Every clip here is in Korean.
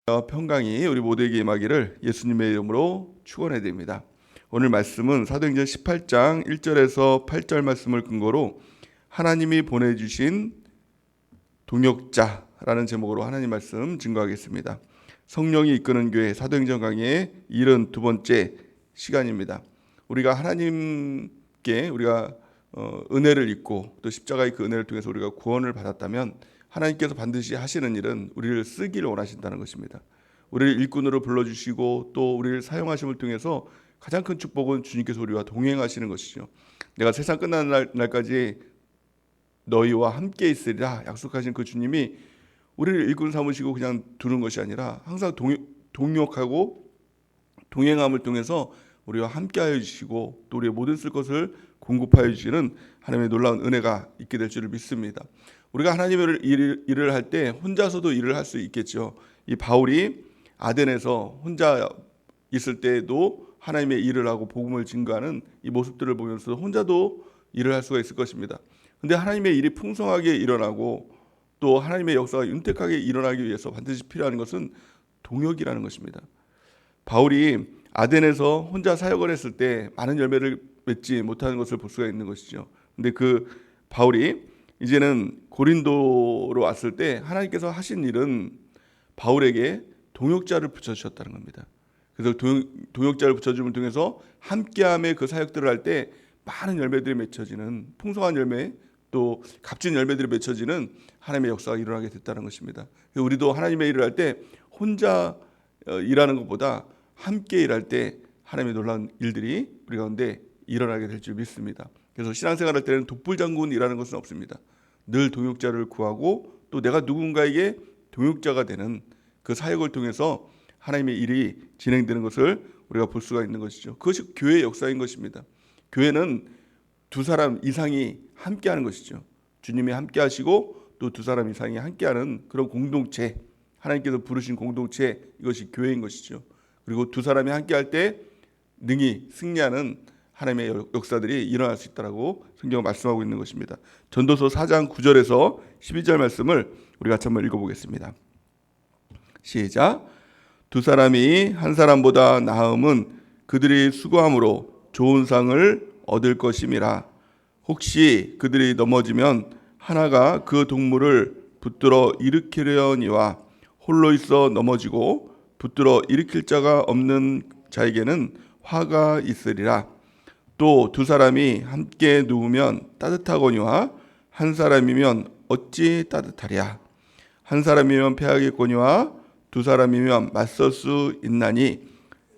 평강이 우리 모두에게 임하기를 예수님의 이름으로 축원해 드립니다. 오늘 말씀은 사도행전 18장 1절에서 8절 말씀을 근거로 하나님이 보내주신 동역자라는 제목으로 하나님 말씀 증거하겠습니다. 성령이 이끄는 교회 사도행전 강의의 72번째 시간입니다. 우리가 하나님께 우리가 은혜를 입고 또 십자가의 그 은혜를 통해서 우리가 구원을 받았다면 하나님께서 반드시 하시는 일은 우리를 쓰기를 원하신다는 것입니다. 우리를 일꾼으로 불러주시고 또 우리를 사용하심을 통해서 가장 큰 축복은 주님께서 우리와 동행하시는 것이죠. 내가 세상 끝나는 날까지 너희와 함께 있으리라 약속하신 그 주님이 우리를 일꾼 삼으시고 그냥 두는 것이 아니라 항상 동역하고 동행함을 통해서 우리와 함께하여 주시고 또 우리의 모든 쓸 것을 공급하여 주시는 하나님의 놀라운 은혜가 있게 될 줄을 믿습니다. 우리가 하나님의 일을 할 때 혼자서도 일을 할 수 있겠죠. 이 바울이 아덴에서 혼자 있을 때도 하나님의 일을 하고 복음을 증거하는 이 모습들을 보면서 혼자도 일을 할 수가 있을 것입니다. 근데 하나님의 일이 풍성하게 일어나고 또 하나님의 역사가 윤택하게 일어나기 위해서 반드시 필요한 것은 동역이라는 것입니다. 바울이 아덴에서 혼자 사역을 했을 때 많은 열매를 맺지 못하는 것을 볼 수가 있는 것이죠. 근데 그 바울이 이제는 고린도로 왔을 때 하나님께서 하신 일은 바울에게 동역자를 붙여주셨다는 겁니다. 그래서 동역자를 붙여줌을 통해서 함께함의 그 사역들을 할 때 많은 열매들이 맺혀지는 풍성한 열매 또 값진 열매들이 맺혀지는 하나님의 역사가 일어나게 됐다는 것입니다. 우리도 하나님의 일을 할 때 혼자 일하는 것보다 함께 일할 때 하나님의 놀라운 일들이 우리 가운데 일어나게 될 줄 믿습니다. 그래서 신앙생활할 때는 독불장군이라는 것은 없습니다. 늘 동역자를 구하고 또 내가 누군가에게 동역자가 되는 그 사역을 통해서 하나님의 일이 진행되는 것을 우리가 볼 수가 있는 것이죠. 그것이 교회의 역사인 것입니다. 교회는 두 사람 이상이 함께하는 것이죠. 주님이 함께하시고 또 두 사람 이상이 함께하는 그런 공동체, 하나님께서 부르신 공동체, 이것이 교회인 것이죠. 그리고 두 사람이 함께할 때 능히 승리하는 하나님의 역사들이 일어날 수 있다라고 성경은 말씀하고 있는 것입니다. 전도서 4장 9절에서 12절 말씀을 우리가 같이 한번 읽어보겠습니다. 시작. 두 사람이 한 사람보다 나음은 그들이 수고함으로 좋은 상을 얻을 것임이라. 혹시 그들이 넘어지면 하나가 그 동물을 붙들어 일으키려니와 홀로 있어 넘어지고 붙들어 일으킬 자가 없는 자에게는 화가 있으리라. 또 두 사람이 함께 누우면 따뜻하거니와 한 사람이면 어찌 따뜻하랴. 한 사람이면 패하겠거니와 두 사람이면 맞설 수 있나니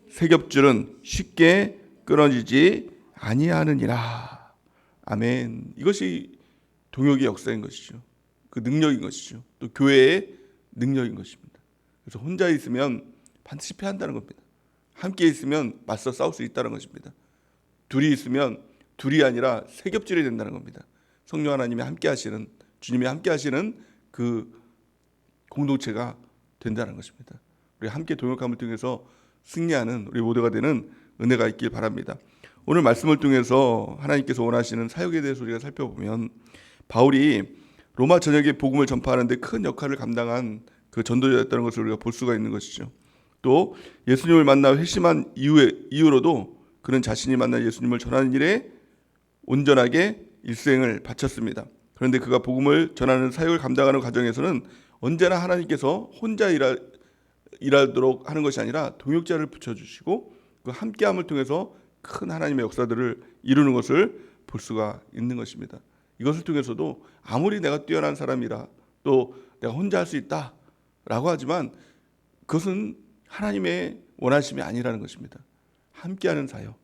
세 겹줄은 쉽게 끊어지지 아니하느니라. 아멘. 이것이 동역의 역사인 것이죠. 그 능력인 것이죠. 또 교회의 능력인 것입니다. 그래서 혼자 있으면 반드시 패한다는 겁니다. 함께 있으면 맞서 싸울 수 있다는 것입니다. 둘이 있으면 둘이 아니라 세 겹줄이 된다는 겁니다. 성령 하나님이 함께 하시는, 주님이 함께 하시는 그 공동체가 된다는 것입니다. 우리 함께 동역함을 통해서 승리하는 우리 모두가 되는 은혜가 있길 바랍니다. 오늘 말씀을 통해서 하나님께서 원하시는 사역에 대해서 우리가 살펴보면 바울이 로마 전역에 복음을 전파하는 데 큰 역할을 감당한 그 전도자였다는 것을 우리가 볼 수가 있는 것이죠. 또 예수님을 만나 회심한 이후로도 그는 자신이 만난 예수님을 전하는 일에 온전하게 일생을 바쳤습니다. 그런데 그가 복음을 전하는 사역을 감당하는 과정에서는 언제나 하나님께서 혼자 일하도록 하는 것이 아니라 동역자를 붙여주시고 그 함께함을 통해서 큰 하나님의 역사들을 이루는 것을 볼 수가 있는 것입니다. 이것을 통해서도 아무리 내가 뛰어난 사람이라 또 내가 혼자 할 수 있다라고 하지만 그것은 하나님의 원하심이 아니라는 것입니다. 함께하는 사역,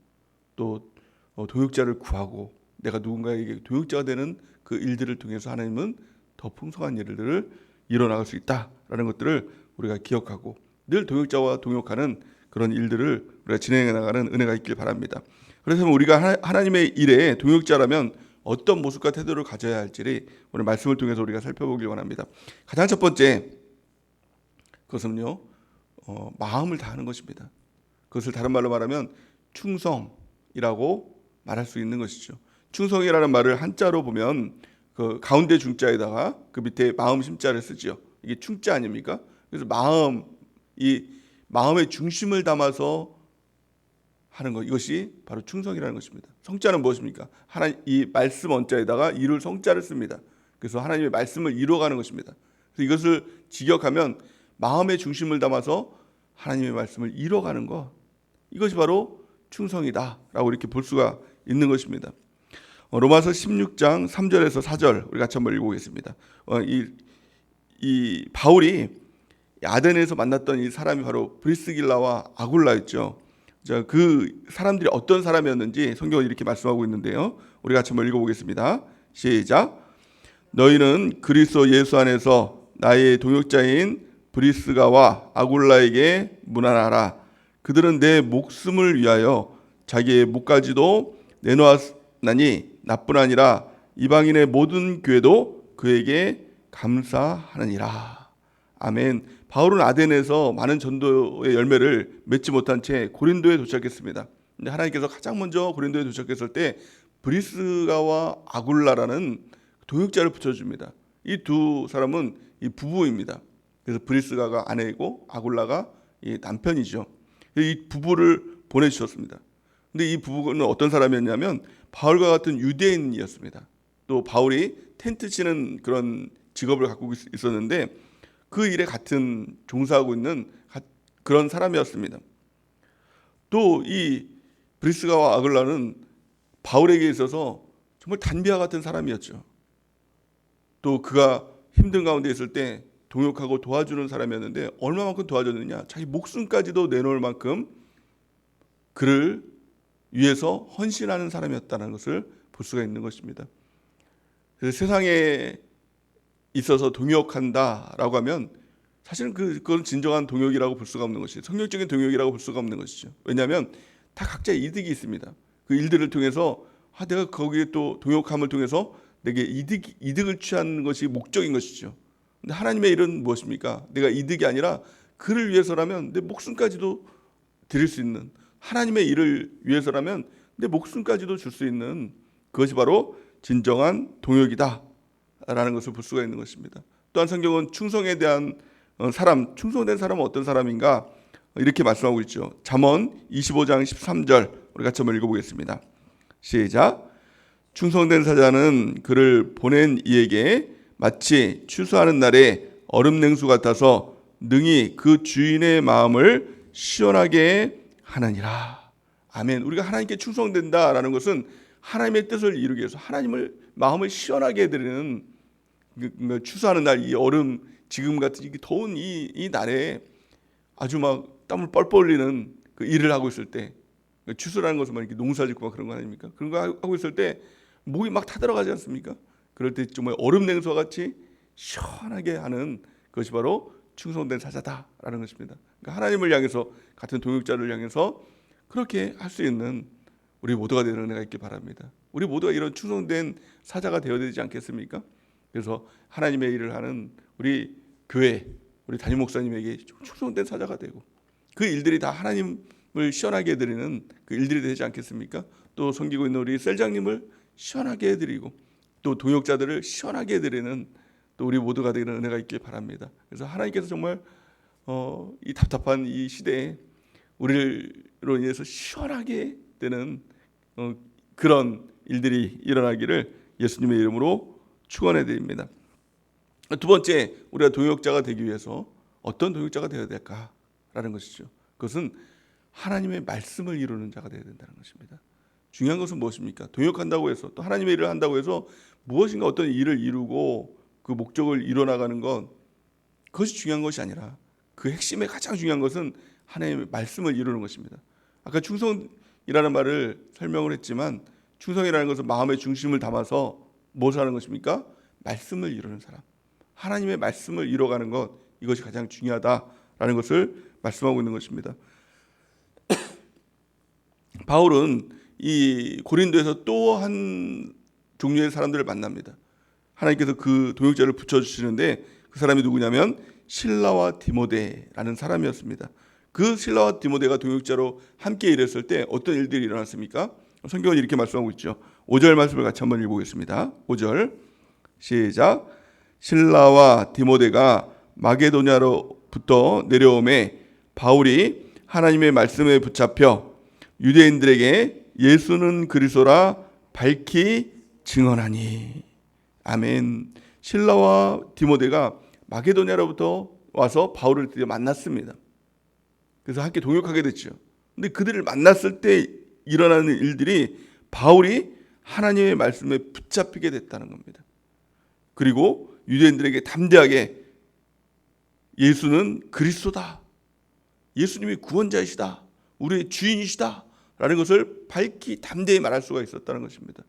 또 동역자를 구하고 내가 누군가에게 동역자가 되는 그 일들을 통해서 하나님은 더 풍성한 일들을 이뤄나갈 수 있다라는 것들을 우리가 기억하고 늘 동역자와 동역하는 그런 일들을 우리가 진행해 나가는 은혜가 있길 바랍니다. 그래서 우리가 하나님의 일에 동역자라면 어떤 모습과 태도를 가져야 할지를 오늘 말씀을 통해서 우리가 살펴보길 원합니다. 가장 첫 번째 그것은요, 마음을 다하는 것입니다. 그것을 다른 말로 말하면 충성이라고 말할 수 있는 것이죠. 충성이라는 말을 한자로 보면 그 가운데 중자에다가 그 밑에 마음 심자를 쓰지요. 이게 충자 아닙니까? 그래서 마음이 이 마음의 중심을 담아서 하는 것, 이것이 바로 충성이라는 것입니다. 성자는 무엇입니까? 하나님 이 말씀 언자에다가 이룰 성자를 씁니다. 그래서 하나님의 말씀을 이루어가는 것입니다. 그래서 이것을 직역하면 마음의 중심을 담아서 하나님의 말씀을 이루어가는 것, 이것이 바로 충성이다라고 이렇게 볼 수가 있는 것입니다. 로마서 16장 3절에서 4절 우리 같이 한번 읽어보겠습니다. 이 바울이 아덴에서 만났던 이 사람이 바로 브리스길라와 아굴라였죠. 자, 그 사람들이 어떤 사람이었는지 성경은 이렇게 말씀하고 있는데요. 우리 같이 한번 읽어보겠습니다. 시작. 너희는 그리스도 예수 안에서 나의 동역자인 브리스가와 아굴라에게 문안하라. 그들은 내 목숨을 위하여 자기의 목까지도 내놓았나니 나뿐 아니라 이방인의 모든 교회도 그에게 감사하느니라. 아멘. 바울은 아덴에서 많은 전도의 열매를 맺지 못한 채 고린도에 도착했습니다. 근데 하나님께서 가장 먼저 고린도에 도착했을 때 브리스가와 아굴라라는 동역자를 붙여줍니다. 이 두 사람은 이 부부입니다. 그래서 브리스가가 아내이고 아굴라가 이 남편이죠. 이 부부를 보내주셨습니다. 근데 이 부부는 어떤 사람이었냐면 바울과 같은 유대인이었습니다. 또 바울이 텐트 치는 그런 직업을 갖고 있었는데 그 일에 같은 종사하고 있는 그런 사람이었습니다. 또 이 브리스가와 아글라는 바울에게 있어서 정말 단비와 같은 사람이었죠. 또 그가 힘든 가운데 있을 때 동역하고 도와주는 사람이었는데 얼마만큼 도와줬느냐, 자기 목숨까지도 내놓을 만큼 그를 위해서 헌신하는 사람이었다는 것을 볼 수가 있는 것입니다. 그래서 세상에 있어서 동역한다라고 하면 사실은 그건 진정한 동역이라고 볼 수가 없는 것이죠. 성경적인 동역이라고 볼 수가 없는 것이죠. 왜냐하면 다 각자의 이득이 있습니다. 그 일들을 통해서 내가 거기에 또 동역함을 통해서 내게 이득을 취하는 것이 목적인 것이죠. 근데 하나님의 일은 무엇입니까? 내가 이득이 아니라 그를 위해서라면 내 목숨까지도 드릴 수 있는, 하나님의 일을 위해서라면 내 목숨까지도 줄 수 있는, 그것이 바로 진정한 동역이다라는 것을 볼 수가 있는 것입니다. 또한 성경은 충성에 대한 사람, 충성된 사람은 어떤 사람인가 이렇게 말씀하고 있죠. 잠언 25장 13절 우리 같이 한번 읽어보겠습니다. 시작. 충성된 사자는 그를 보낸 이에게 마치 추수하는 날에 얼음 냉수 같아서 능히 그 주인의 마음을 시원하게 하느니라. 아멘. 우리가 하나님께 충성된다라는 것은 하나님의 뜻을 이루기 위해서 하나님을 마음을 시원하게 해드리는, 추수하는 날 이 얼음, 지금 같은 더운 이 날에 아주 막 땀을 뻘뻘 흘리는 그 일을 하고 있을 때, 추수라는 것은 막 이렇게 농사짓고 막 그런 거 아닙니까? 그런 거 하고 있을 때 목이 막 타들어가지 않습니까? 그럴 때 정말 얼음 냉수와 같이 시원하게 하는 것이 바로 충성된 사자다라는 것입니다. 그러니까 하나님을 향해서, 같은 동역자를 향해서 그렇게 할 수 있는 우리 모두가 되는 은혜가 있길 바랍니다. 우리 모두가 이런 충성된 사자가 되어야 되지 않겠습니까? 그래서 하나님의 일을 하는 우리 교회, 우리 담임 목사님에게 충성된 사자가 되고 그 일들이 다 하나님을 시원하게 해드리는 그 일들이 되지 않겠습니까? 또 섬기고 있는 우리 셀장님을 시원하게 해드리고 또 동역자들을 시원하게 해드리는 또 우리 모두가 되는 은혜가 있길 바랍니다. 그래서 하나님께서 정말 이 답답한 이 시대에 우리로 인해서 시원하게 되는 그런 일들이 일어나기를 예수님의 이름으로 축원해 드립니다. 두 번째, 우리가 동역자가 되기 위해서 어떤 동역자가 되어야 될까라는 것이죠. 그것은 하나님의 말씀을 이루는 자가 되어야 된다는 것입니다. 중요한 것은 무엇입니까? 동역한다고 해서, 또 하나님의 일을 한다고 해서 무엇인가 어떤 일을 이루고 그 목적을 이뤄나가는 것, 그것이 중요한 것이 아니라 그 핵심의 가장 중요한 것은 하나님의 말씀을 이루는 것입니다. 아까 충성이라는 말을 설명을 했지만 충성이라는 것은 마음의 중심을 담아서 무엇을 하는 것입니까? 말씀을 이루는 사람, 하나님의 말씀을 이뤄가는 것, 이것이 가장 중요하다라는 것을 말씀하고 있는 것입니다. 바울은 이 고린도에서 또 한 종류의 사람들을 만납니다. 하나님께서 그 동역자를 붙여주시는데 그 사람이 누구냐면 실라와 디모데라는 사람이었습니다. 그 실라와 디모데가 동역자로 함께 일했을 때 어떤 일들이 일어났습니까? 성경은 이렇게 말씀하고 있죠. 5절 말씀을 같이 한번 읽어보겠습니다. 5절 시작. 실라와 디모데가 마게도냐로부터 내려오매 바울이 하나님의 말씀에 붙잡혀 유대인들에게 예수는 그리스도라 밝히 증언하니. 아멘. 실라와 디모데가 마게도냐로부터 와서 바울을 드디어 만났습니다. 그래서 함께 동역하게 됐죠. 근데 그들을 만났을 때 일어나는 일들이 바울이 하나님의 말씀에 붙잡히게 됐다는 겁니다. 그리고 유대인들에게 담대하게 예수는 그리스도다, 예수님이 구원자이시다, 우리의 주인이시다 라는 것을 밝히 담대히 말할 수가 있었다는 것입니다.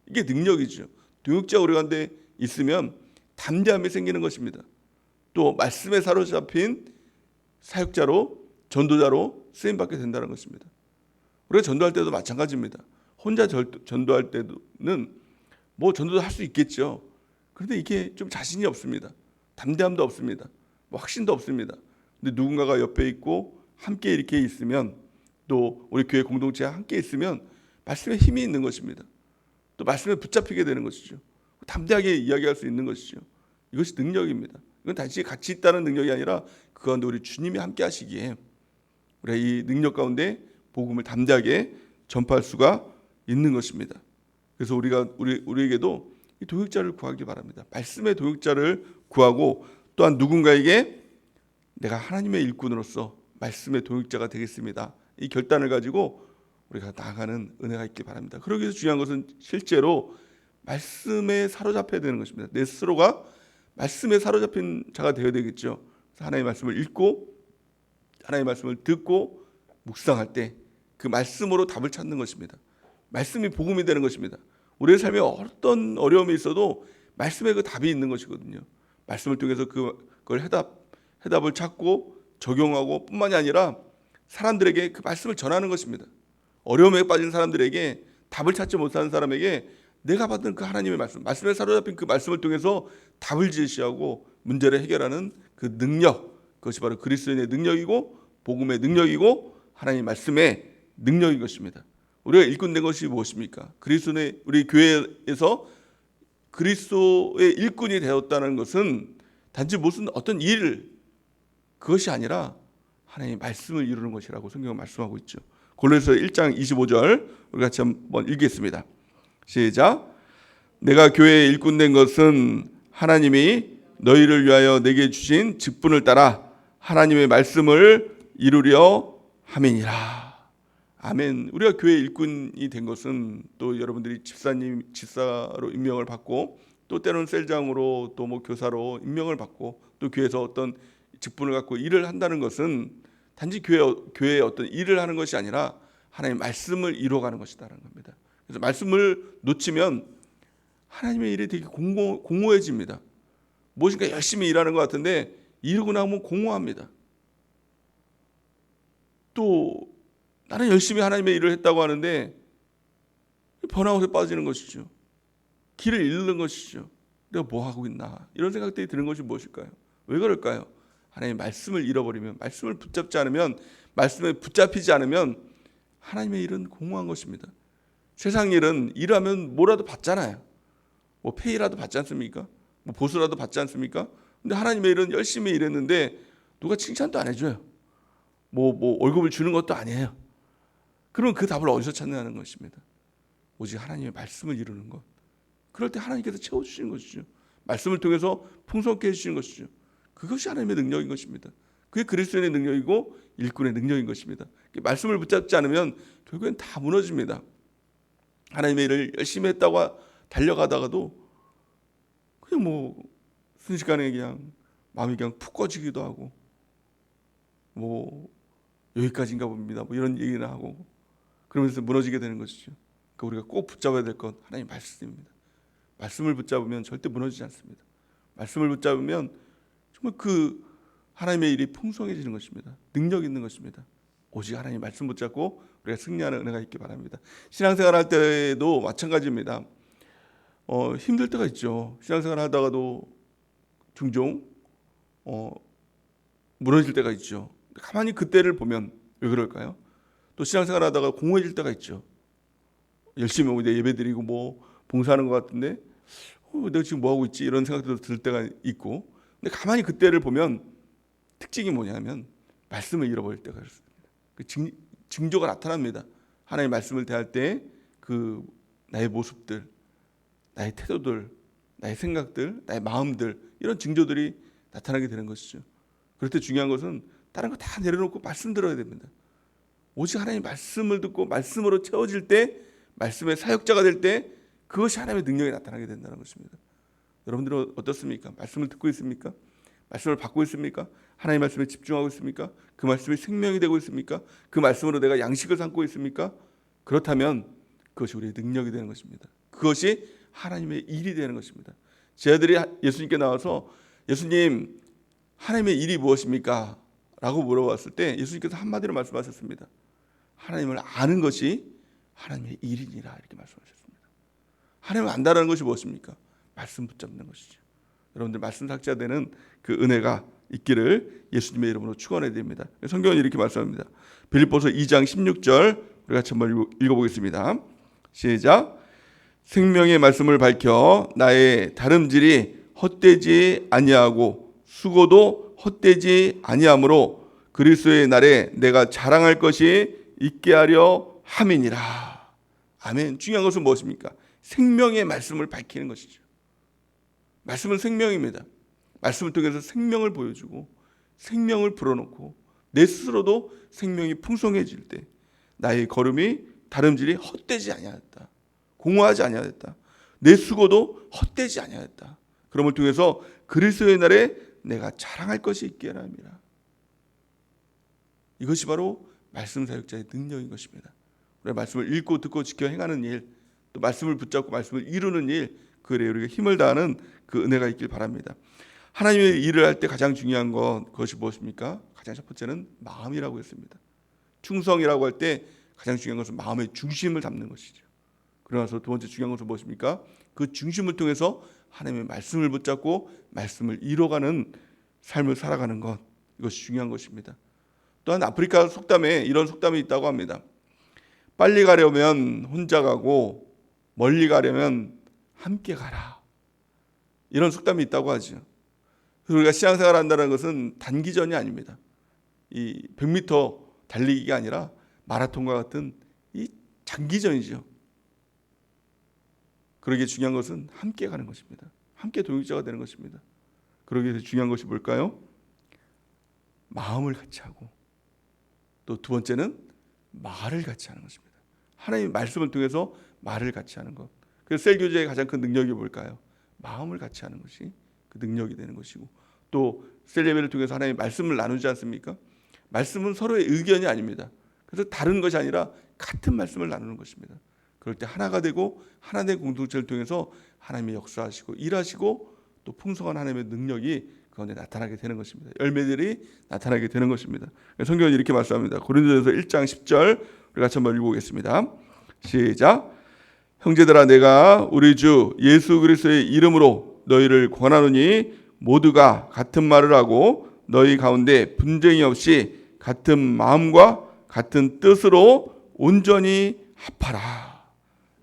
이게 능력이죠. 동역자가 우리 가운데 있으면 담대함이 생기는 것입니다. 또 말씀에 사로잡힌 사역자로, 전도자로 쓰임받게 된다는 것입니다. 우리가 전도할 때도 마찬가지입니다. 혼자 전도할 때는 뭐 전도도 할 수 있겠죠. 그런데 이게 좀 자신이 없습니다. 담대함도 없습니다. 뭐 확신도 없습니다. 근데 누군가가 옆에 있고 함께 이렇게 있으면, 또 우리 교회 공동체와 함께 있으면 말씀에 힘이 있는 것입니다. 또 말씀에 붙잡히게 되는 것이죠. 담대하게 이야기할 수 있는 것이죠. 이것이 능력입니다. 이건 단지 같이 있다는 능력이 아니라 그 가운데 우리 주님이 함께 하시기에 우리가 이 능력 가운데 복음을 담대하게 전파할 수가 있는 것입니다. 그래서 우리에게도 이 동역자를 구하기 바랍니다. 말씀의 동역자를 구하고, 또한 누군가에게 내가 하나님의 일꾼으로서 말씀의 동역자가 되겠습니다, 이 결단을 가지고 우리가 나아가는 은혜가 있길 바랍니다. 그러기 위해서 중요한 것은 실제로 말씀에 사로잡혀야 되는 것입니다. 내 스스로가 말씀에 사로잡힌 자가 되어야 되겠죠. 하나님의 말씀을 읽고 하나님의 말씀을 듣고 묵상할 때 그 말씀으로 답을 찾는 것입니다. 말씀이 복음이 되는 것입니다. 우리의 삶에 어떤 어려움이 있어도 말씀에 그 답이 있는 것이거든요. 말씀을 통해서 그걸 해답을 찾고 적용하고 뿐만이 아니라 사람들에게 그 말씀을 전하는 것입니다. 어려움에 빠진 사람들에게, 답을 찾지 못하는 사람에게 내가 받은 그 하나님의 말씀에 사로잡힌 그 말씀을 통해서 답을 제시하고 문제를 해결하는 그 능력, 그것이 바로 그리스도인의 능력이고 복음의 능력이고 하나님의 말씀의 능력인 것입니다. 우리가 일꾼된 것이 무엇입니까? 그리스도의, 우리 교회에서 그리스도의 일꾼이 되었다는 것은 단지 무슨 어떤 일, 그것이 아니라 하나님의 말씀을 이루는 것이라고 성경은 말씀하고 있죠. 골로새서 1장 25절 우리 같이 한번 읽겠습니다. 시작. 내가 교회에 일꾼된 것은 하나님이 너희를 위하여 내게 주신 직분을 따라 하나님의 말씀을 이루려 함이니라. 아멘. 우리가 교회 일꾼이 된 것은 또 여러분들이 집사로 임명을 받고, 또 때로는 셀장으로, 또 뭐 교사로 임명을 받고, 또 교회에서 어떤 직분을 갖고 일을 한다는 것은 단지 교회의 어떤 일을 하는 것이 아니라 하나님의 말씀을 이루어가는 것이다라는 겁니다. 그래서 말씀을 놓치면 하나님의 일이 되게 공허해집니다. 무엇인가 열심히 일하는 것 같은데 이루고 나면 공허합니다. 또 나는 열심히 하나님의 일을 했다고 하는데 번아웃에 빠지는 것이죠. 길을 잃는 것이죠. 내가 뭐 하고 있나, 이런 생각들이 드는 것이 무엇일까요? 왜 그럴까요? 하나님의 말씀을 잃어버리면, 말씀을 붙잡지 않으면, 말씀에 붙잡히지 않으면 하나님의 일은 공허한 것입니다. 세상 일은 일하면 뭐라도 받잖아요. 뭐 페이라도 받지 않습니까? 뭐 보수라도 받지 않습니까? 근데 하나님의 일은 열심히 일했는데 누가 칭찬도 안 해줘요. 뭐 월급을 주는 것도 아니에요. 그러면 그 답을 어디서 찾느냐는 것입니다. 오직 하나님의 말씀을 이루는 것. 그럴 때 하나님께서 채워주시는 것이죠. 말씀을 통해서 풍성케 해주시는 것이죠. 그것이 하나님의 능력인 것입니다. 그게 그리스도인의 능력이고 일꾼의 능력인 것입니다. 말씀을 붙잡지 않으면 결국엔 다 무너집니다. 하나님의 일을 열심히 했다고 달려가다가도 그냥 뭐 순식간에 그냥 마음이 그냥 푹 꺼지기도 하고, 뭐 여기까지인가 봅니다, 뭐 이런 얘기나 하고, 그러면서 무너지게 되는 것이죠. 그러니까 우리가 꼭 붙잡아야 될 건 하나님 말씀입니다. 말씀을 붙잡으면 절대 무너지지 않습니다. 말씀을 붙잡으면 정말 그 하나님의 일이 풍성해지는 것입니다. 능력 있는 것입니다. 오직 하나님 말씀 붙잡고 우리가 승리하는 은혜가 있기 바랍니다. 신앙생활 할 때도 마찬가지입니다. 힘들 때가 있죠. 신앙생활 하다가도 종종 무너질 때가 있죠. 가만히 그때를 보면 왜 그럴까요? 또 신앙생활 하다가 공허해질 때가 있죠. 열심히 오고 예배드리고 뭐 봉사하는 것 같은데 내가 지금 뭐 하고 있지, 이런 생각도 들 때가 있고, 근데 가만히 그때를 보면 특징이 뭐냐면 말씀을 잃어버릴 때가 있습니다. 그 징조가 나타납니다. 하나님의 말씀을 대할 때 그 나의 모습들, 나의 태도들, 나의 생각들, 나의 마음들, 이런 징조들이 나타나게 되는 것이죠. 그럴 때 중요한 것은 다른 거 다 내려놓고 말씀 들어야 됩니다. 오직 하나님의 말씀을 듣고 말씀으로 채워질 때, 말씀의 사역자가 될 때 그것이 하나님의 능력이 나타나게 된다는 것입니다. 여러분들은 어떻습니까? 말씀을 듣고 있습니까? 말씀을 받고 있습니까? 하나님의 말씀에 집중하고 있습니까? 그 말씀이 생명이 되고 있습니까? 그 말씀으로 내가 양식을 삼고 있습니까? 그렇다면 그것이 우리의 능력이 되는 것입니다. 그것이 하나님의 일이 되는 것입니다. 제 아들이 예수님께 나와서 예수님, 하나님의 일이 무엇입니까? 라고 물어봤을 때 예수님께서 한마디로 말씀하셨습니다. 하나님을 아는 것이 하나님의 일이니라, 이렇게 말씀하셨습니다. 하나님을 안다라는 것이 무엇입니까? 말씀 붙잡는 것이죠. 여러분들 말씀 삭제가 되는 그 은혜가 있기를 예수님의 이름으로 축원해야 됩니다. 성경은 이렇게 말씀합니다. 빌립보서 2장 16절 우리 같이 한번 읽어보겠습니다. 시작. 생명의 말씀을 밝혀 나의 다름질이 헛되지 아니하고 수고도 헛되지 아니하므로 그리스도의 날에 내가 자랑할 것이 있게 하려 함이니라. 아멘. 중요한 것은 무엇입니까? 생명의 말씀을 밝히는 것이죠. 말씀은 생명입니다. 말씀을 통해서 생명을 보여주고 생명을 불어넣고 내 스스로도 생명이 풍성해질 때 나의 걸음이 다름질이 헛되지 아니하였다. 공허하지 아니하였다. 내 수고도 헛되지 아니하였다. 그럼을 통해서 그리스도의 날에 내가 자랑할 것이 있게 하라 함이라. 이것이 바로 말씀 사역자의 능력인 것입니다. 우리가 말씀을 읽고 듣고 지켜 행하는 일, 또 말씀을 붙잡고 말씀을 이루는 일, 그에 우리가 힘을 다하는 그 은혜가 있길 바랍니다. 하나님의 일을 할 때 가장 중요한 것이 무엇입니까? 가장 첫 번째는 마음이라고 했습니다. 충성이라고 할 때 가장 중요한 것은 마음의 중심을 잡는 것이죠. 그러나서 두 번째 중요한 것은 무엇입니까? 그 중심을 통해서 하나님의 말씀을 붙잡고 말씀을 이뤄가는 삶을 살아가는 것, 이것이 중요한 것입니다. 또한 아프리카 속담에 이런 속담이 있다고 합니다. 빨리 가려면 혼자 가고 멀리 가려면 함께 가라. 이런 속담이 있다고 하죠. 우리가 신앙생활을 한다는 것은 단기전이 아닙니다. 이 100m 달리기가 아니라 마라톤과 같은 이 장기전이죠. 그러기에 중요한 것은 함께 가는 것입니다. 함께 동역자가 되는 것입니다. 그러기 위해서 중요한 것이 뭘까요? 마음을 같이 하고 또 두 번째는 말을 같이 하는 것입니다. 하나님의 말씀을 통해서 말을 같이 하는 것. 그래서 셀교제의 가장 큰 능력이 뭘까요? 마음을 같이 하는 것이 그 능력이 되는 것이고, 또 셀 예배를 통해서 하나님의 말씀을 나누지 않습니까? 말씀은 서로의 의견이 아닙니다. 그래서 다른 것이 아니라 같은 말씀을 나누는 것입니다. 그럴 때 하나가 되고 하나된 공동체를 통해서 하나님의 역사하시고 일하시고 또 풍성한 하나님의 능력이 그 가운데 나타나게 되는 것입니다. 열매들이 나타나게 되는 것입니다. 성경은 이렇게 말씀합니다. 고린도전서 1장 10절 우리 같이 한번 읽어보겠습니다. 시작. 형제들아, 내가 우리 주 예수 그리스도의 이름으로 너희를 권하노니 모두가 같은 말을 하고 너희 가운데 분쟁이 없이 같은 마음과 같은 뜻으로 온전히 합하라.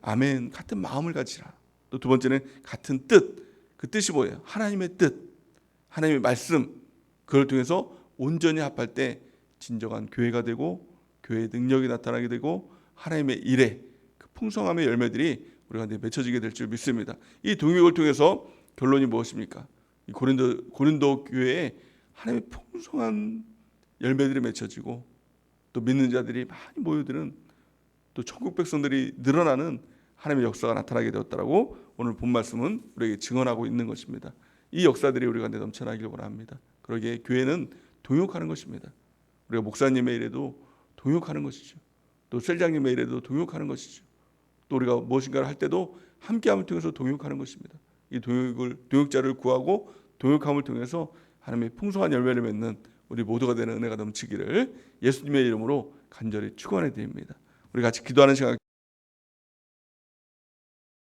아멘. 같은 마음을 가지라. 또 두 번째는 같은 뜻. 그 뜻이 뭐예요? 하나님의 뜻, 하나님의 말씀. 그걸 통해서 온전히 합할 때 진정한 교회가 되고 교회의 능력이 나타나게 되고 하나님의 일에 그 풍성함의 열매들이 우리 가운데 맺혀지게 될 줄 믿습니다. 이 동역을 통해서 결론이 무엇입니까? 이 고린도 교회에 하나님의 풍성한 열매들이 맺혀지고 또 믿는 자들이 많이 모여드는 또 천국 백성들이 늘어나는 하나님의 역사가 나타나게 되었다라고 오늘 본 말씀은 우리에게 증언하고 있는 것입니다. 이 역사들이 우리 가운데 넘쳐나길 원합니다. 그러기에 교회는 동역하는 것입니다. 우리가 목사님의 일에도 동역하는 것이죠. 또 셀장님의 일에도 동역하는 것이죠. 또 우리가 무엇인가를 할 때도 함께함을 통해서 동역하는 것입니다. 이 동역자를 구하고 동역함을 통해서 하나님의 풍성한 열매를 맺는 우리 모두가 되는 은혜가 넘치기를 예수님의 이름으로 간절히 축원해 드립니다. 우리 같이 기도하는 시간